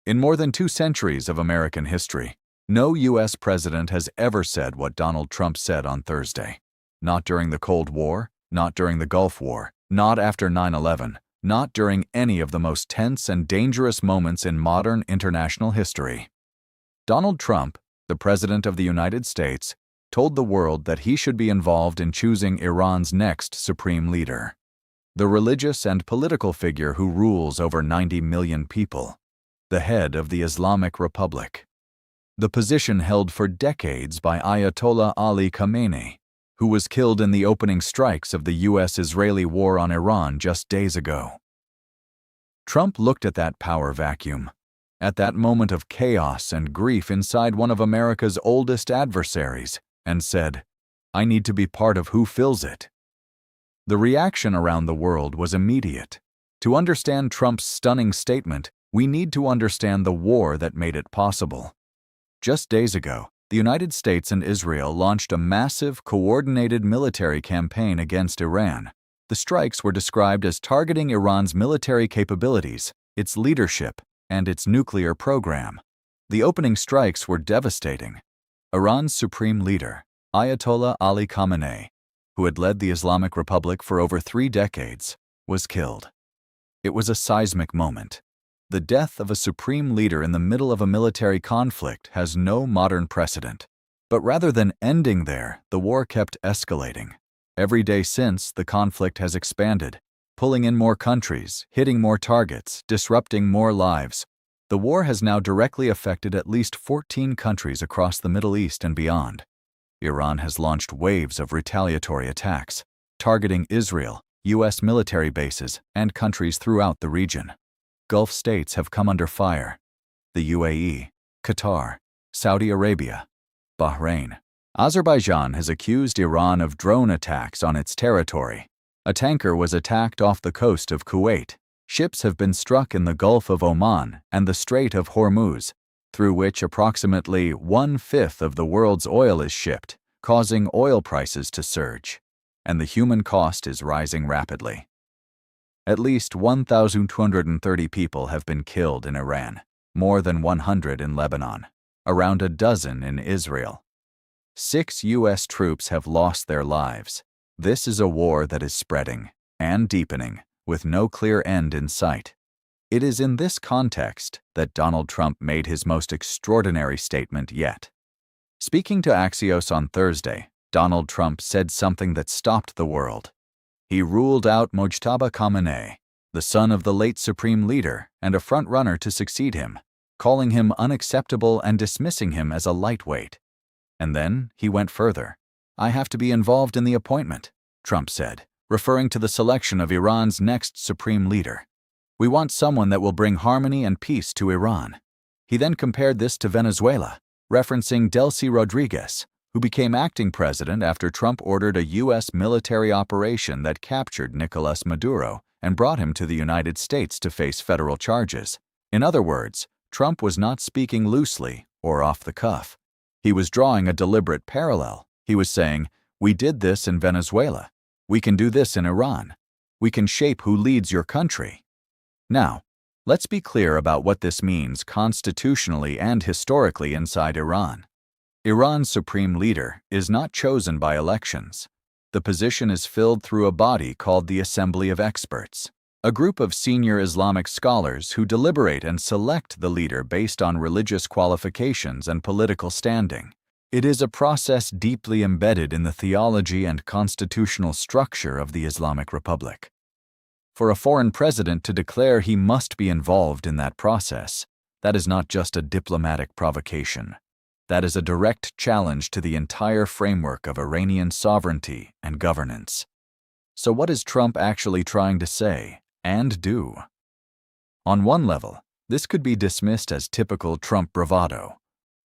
In more than 2 centuries of American history, no U.S. president has ever said what Donald Trump said on Thursday. Not during the Cold War, not during the Gulf War, not after 9/11, not during any of the most tense and dangerous moments in modern international history. Donald Trump, the President of the United States, told the world that he should be involved in choosing Iran's next supreme leader, the religious and political figure who rules over 90 million people, the head of the Islamic Republic. The position held for decades by Ayatollah Ali Khamenei, who was killed in the opening strikes of the U.S.-Israeli war on Iran just days ago. Trump looked at that power vacuum, at that moment of chaos and grief inside one of America's oldest adversaries, and said, "I need to be part of who fills it." The reaction around the world was immediate. To understand Trump's stunning statement, we need to understand the war that made it possible. Just days ago, the United States and Israel launched a massive, coordinated military campaign against Iran. The strikes were described as targeting Iran's military capabilities, its leadership, and its nuclear program. The opening strikes were devastating. Iran's supreme leader, Ayatollah Ali Khamenei, who had led the Islamic Republic for over 3 decades, was killed. It was a seismic moment. The death of a supreme leader in the middle of a military conflict has no modern precedent. But rather than ending there, the war kept escalating. Every day since, the conflict has expanded, pulling in more countries, hitting more targets, disrupting more lives. The war has now directly affected at least 14 countries across the Middle East and beyond. Iran has launched waves of retaliatory attacks, targeting Israel, U.S. military bases, and countries throughout the region. Gulf states have come under fire. The UAE, Qatar, Saudi Arabia, Bahrain. Azerbaijan has accused Iran of drone attacks on its territory. A tanker was attacked off the coast of Kuwait. Ships have been struck in the Gulf of Oman and the Strait of Hormuz, through which approximately 1/5 of the world's oil is shipped, causing oil prices to surge. And the human cost is rising rapidly. At least 1,230 people have been killed in Iran, more than 100 in Lebanon, around a dozen in Israel. 6 U.S. troops have lost their lives. This is a war that is spreading and deepening, with no clear end in sight. It is in this context that Donald Trump made his most extraordinary statement yet. Speaking to Axios on Thursday, Donald Trump said something that stopped the world. He ruled out Mojtaba Khamenei, the son of the late supreme leader and a front-runner to succeed him, calling him unacceptable and dismissing him as a lightweight. And then he went further. "I have to be involved in the appointment," Trump said, referring to the selection of Iran's next supreme leader. "We want someone that will bring harmony and peace to Iran." He then compared this to Venezuela, referencing Delcy Rodriguez, who became acting president after Trump ordered a U.S. military operation that captured Nicolas Maduro and brought him to the United States to face federal charges. In other words, Trump was not speaking loosely or off the cuff. He was drawing a deliberate parallel. He was saying, "We did this in Venezuela. We can do this in Iran. We can shape who leads your country." Now, let's be clear about what this means constitutionally and historically inside Iran. Iran's supreme leader is not chosen by elections. The position is filled through a body called the Assembly of Experts, a group of senior Islamic scholars who deliberate and select the leader based on religious qualifications and political standing. It is a process deeply embedded in the theology and constitutional structure of the Islamic Republic. For a foreign president to declare he must be involved in that process, that is not just a diplomatic provocation. That is a direct challenge to the entire framework of Iranian sovereignty and governance. So what is Trump actually trying to say and do? On one level, this could be dismissed as typical Trump bravado,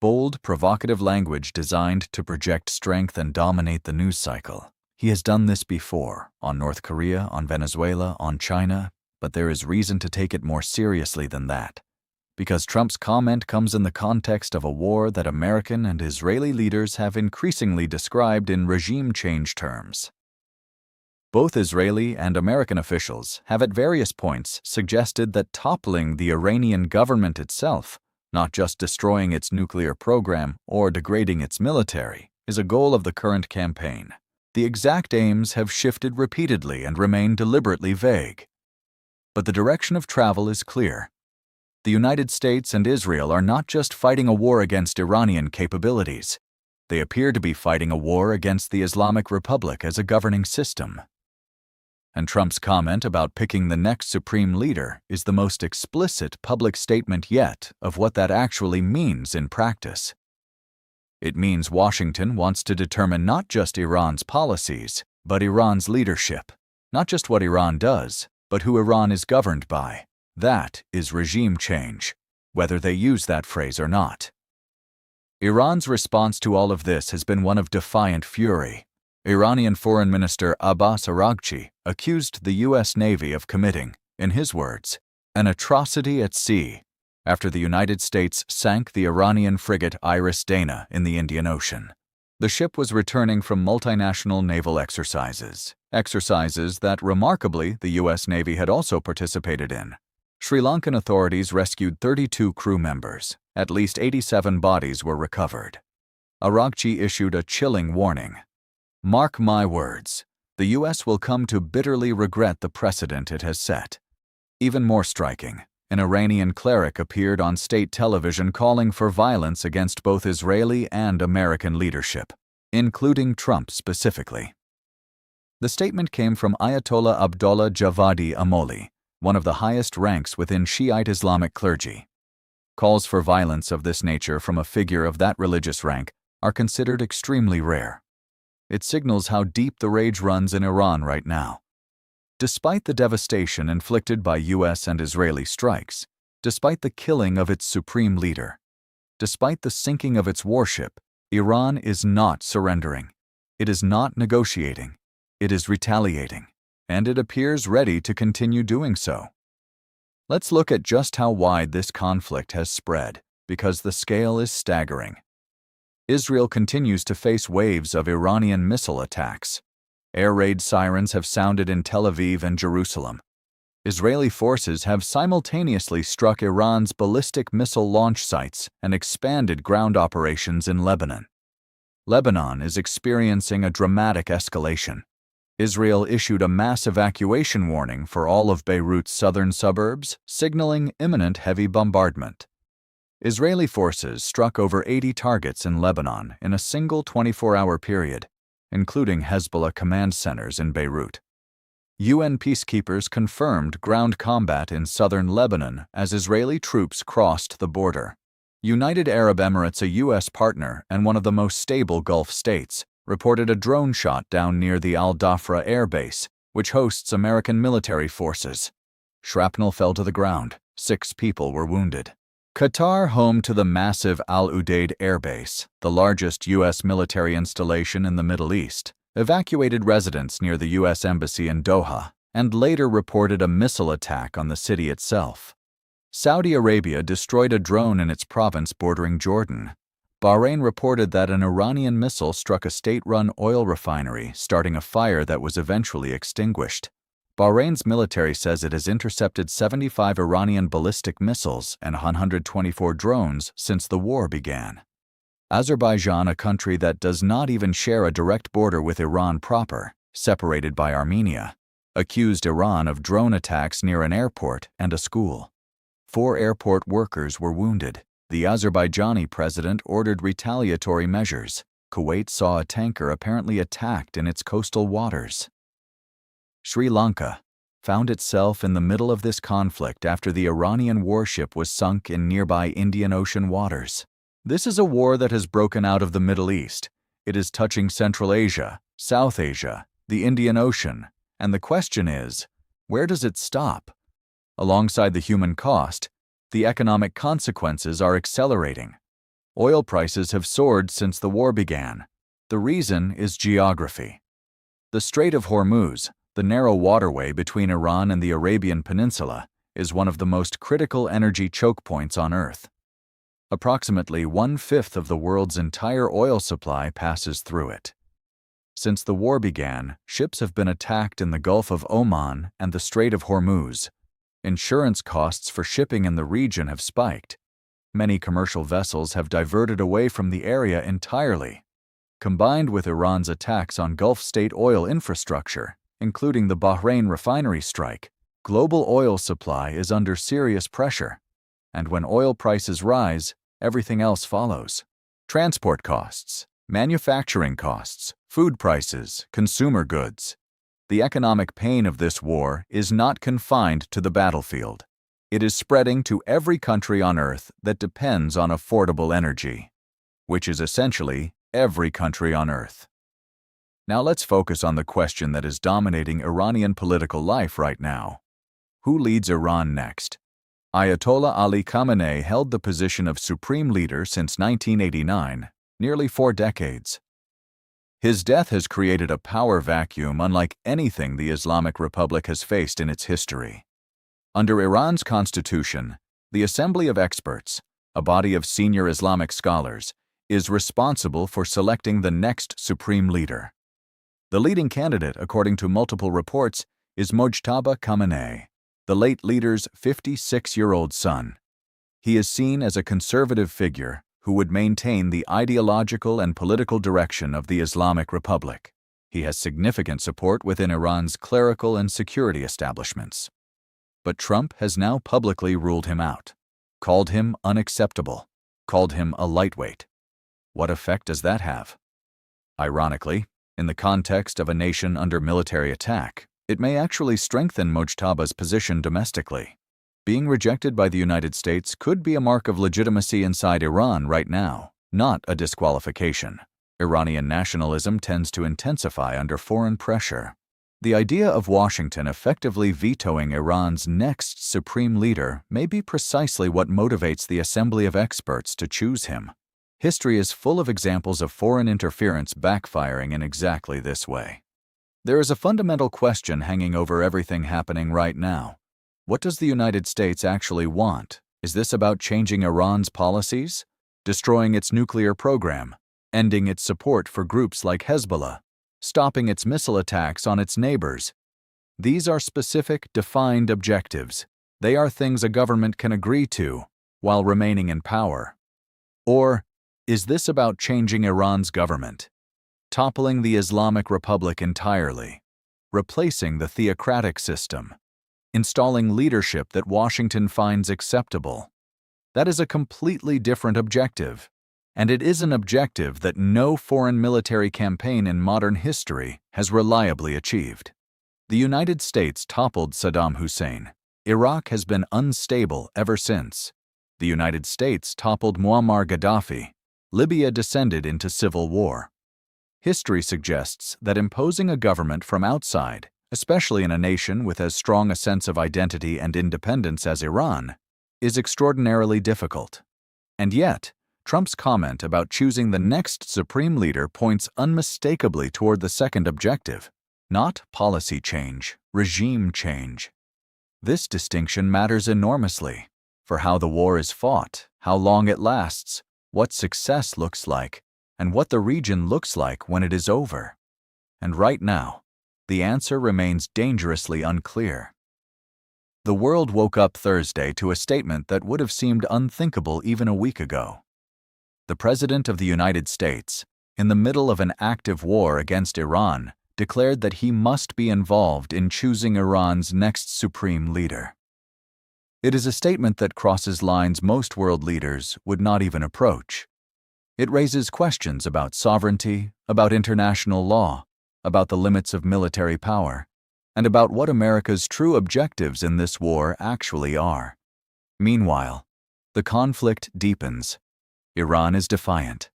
bold, provocative language designed to project strength and dominate the news cycle. He has done this before, on North Korea, on Venezuela, on China, but there is reason to take it more seriously than that. Because Trump's comment comes in the context of a war that American and Israeli leaders have increasingly described in regime change terms. Both Israeli and American officials have at various points suggested that toppling the Iranian government itself, not just destroying its nuclear program or degrading its military, is a goal of the current campaign. The exact aims have shifted repeatedly and remain deliberately vague. But the direction of travel is clear. The United States and Israel are not just fighting a war against Iranian capabilities. They appear to be fighting a war against the Islamic Republic as a governing system. And Trump's comment about picking the next supreme leader is the most explicit public statement yet of what that actually means in practice. It means Washington wants to determine not just Iran's policies, but Iran's leadership. Not just what Iran does, but who Iran is governed by. That is regime change, whether they use that phrase or not. Iran's response to all of this has been one of defiant fury. Iranian Foreign Minister Abbas Araghchi accused the U.S. Navy of committing, in his words, an atrocity at sea after the United States sank the Iranian frigate Iris Dana in the Indian Ocean. The ship was returning from multinational naval exercises that, remarkably, the U.S. Navy had also participated in. Sri Lankan authorities rescued 32 crew members. At least 87 bodies were recovered. Araghchi issued a chilling warning. Mark my words, the U.S. will come to bitterly regret the precedent it has set. Even more striking, an Iranian cleric appeared on state television calling for violence against both Israeli and American leadership, including Trump specifically. The statement came from Ayatollah Abdollah Javadi Amoli, one of the highest ranks within Shiite Islamic clergy. Calls for violence of this nature from a figure of that religious rank are considered extremely rare. It signals how deep the rage runs in Iran right now. Despite the devastation inflicted by U.S. and Israeli strikes, despite the killing of its supreme leader, despite the sinking of its warship, Iran is not surrendering. It is not negotiating. It is retaliating, and it appears ready to continue doing so. Let's look at just how wide this conflict has spread, because the scale is staggering. Israel continues to face waves of Iranian missile attacks. Air raid sirens have sounded in Tel Aviv and Jerusalem. Israeli forces have simultaneously struck Iran's ballistic missile launch sites and expanded ground operations in Lebanon. Lebanon is experiencing a dramatic escalation. Israel issued a mass evacuation warning for all of Beirut's southern suburbs, signaling imminent heavy bombardment. Israeli forces struck over 80 targets in Lebanon in a single 24-hour period, including Hezbollah command centers in Beirut. UN peacekeepers confirmed ground combat in southern Lebanon as Israeli troops crossed the border. United Arab Emirates, a U.S. partner and one of the most stable Gulf states, reported a drone shot down near the Al Dhafra air base, which hosts American military forces. Shrapnel fell to the ground. 6 people were wounded. Qatar, home to the massive Al Udeid air base, the largest U.S. military installation in the Middle East, evacuated residents near the U.S. Embassy in Doha and later reported a missile attack on the city itself. Saudi Arabia destroyed a drone in its province bordering Jordan. Bahrain reported that an Iranian missile struck a state-run oil refinery, starting a fire that was eventually extinguished. Bahrain's military says it has intercepted 75 Iranian ballistic missiles and 124 drones since the war began. Azerbaijan, a country that does not even share a direct border with Iran proper, separated by Armenia, accused Iran of drone attacks near an airport and a school. 4 airport workers were wounded. The Azerbaijani president ordered retaliatory measures. Kuwait saw a tanker apparently attacked in its coastal waters. Sri Lanka found itself in the middle of this conflict after the Iranian warship was sunk in nearby Indian Ocean waters. This is a war that has broken out of the Middle East. It is touching Central Asia, South Asia, the Indian Ocean, and the question is, where does it stop? Alongside the human cost, the economic consequences are accelerating. Oil prices have soared since the war began. The reason is geography. The Strait of Hormuz, the narrow waterway between Iran and the Arabian Peninsula, is one of the most critical energy choke points on Earth. Approximately 1/5 of the world's entire oil supply passes through it. Since the war began, ships have been attacked in the Gulf of Oman and the Strait of Hormuz. Insurance costs for shipping in the region have spiked. Many commercial vessels have diverted away from the area entirely. Combined with Iran's attacks on Gulf state oil infrastructure, including the Bahrain refinery strike, global oil supply is under serious pressure. And when oil prices rise, everything else follows. Transport costs, manufacturing costs, food prices, consumer goods. The economic pain of this war is not confined to the battlefield. It is spreading to every country on Earth that depends on affordable energy, which is essentially every country on Earth. Now let's focus on the question that is dominating Iranian political life right now. Who leads Iran next? Ayatollah Ali Khamenei held the position of supreme leader since 1989, nearly 4 decades. His death has created a power vacuum unlike anything the Islamic Republic has faced in its history. Under Iran's constitution, the Assembly of Experts, a body of senior Islamic scholars, is responsible for selecting the next supreme leader. The leading candidate, according to multiple reports, is Mojtaba Khamenei, the late leader's 56-year-old son. He is seen as a conservative figure who would maintain the ideological and political direction of the Islamic Republic. He has significant support within Iran's clerical and security establishments. But Trump has now publicly ruled him out, called him unacceptable, called him a lightweight. What effect does that have? Ironically, in the context of a nation under military attack, it may actually strengthen Mojtaba's position domestically. Being rejected by the United States could be a mark of legitimacy inside Iran right now, not a disqualification. Iranian nationalism tends to intensify under foreign pressure. The idea of Washington effectively vetoing Iran's next supreme leader may be precisely what motivates the Assembly of Experts to choose him. History is full of examples of foreign interference backfiring in exactly this way. There is a fundamental question hanging over everything happening right now. What does the United States actually want? Is this about changing Iran's policies, destroying its nuclear program, ending its support for groups like Hezbollah, stopping its missile attacks on its neighbors? These are specific, defined objectives. They are things a government can agree to while remaining in power. Or is this about changing Iran's government, toppling the Islamic Republic entirely, replacing the theocratic system, installing leadership that Washington finds acceptable? That is a completely different objective, and it is an objective that no foreign military campaign in modern history has reliably achieved. The United States toppled Saddam Hussein. Iraq has been unstable ever since. The United States toppled Muammar Gaddafi. Libya descended into civil war. History suggests that imposing a government from outside, especially in a nation with as strong a sense of identity and independence as Iran, is extraordinarily difficult. And yet, Trump's comment about choosing the next supreme leader points unmistakably toward the second objective, not policy change, regime change. This distinction matters enormously for how the war is fought, how long it lasts, what success looks like, and what the region looks like when it is over. And right now, the answer remains dangerously unclear. The world woke up Thursday to a statement that would have seemed unthinkable even a week ago. The President of the United States, in the middle of an active war against Iran, declared that he must be involved in choosing Iran's next supreme leader. It is a statement that crosses lines most world leaders would not even approach. It raises questions about sovereignty, about international law, about the limits of military power, and about what America's true objectives in this war actually are. Meanwhile, the conflict deepens. Iran is defiant.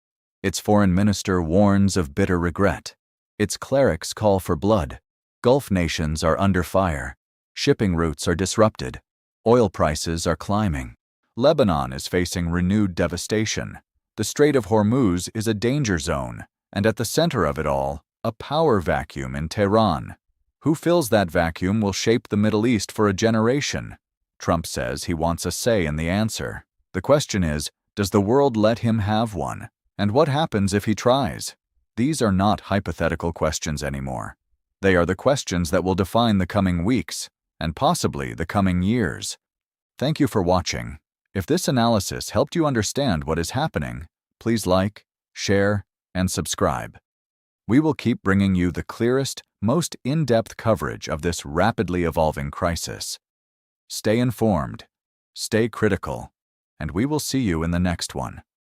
Its foreign minister warns of bitter regret. Its clerics call for blood. Gulf nations are under fire. Shipping routes are disrupted. Oil prices are climbing. Lebanon is facing renewed devastation. The Strait of Hormuz is a danger zone, and at the center of it all, a power vacuum in Tehran. Who fills that vacuum will shape the Middle East for a generation. Trump says he wants a say in the answer. The question is, does the world let him have one? And what happens if he tries? These are not hypothetical questions anymore. They are the questions that will define the coming weeks, and possibly the coming years. Thank you for watching. If this analysis helped you understand what is happening, please like, share, and subscribe. We will keep bringing you the clearest, most in-depth coverage of this rapidly evolving crisis. Stay informed, stay critical, and we will see you in the next one.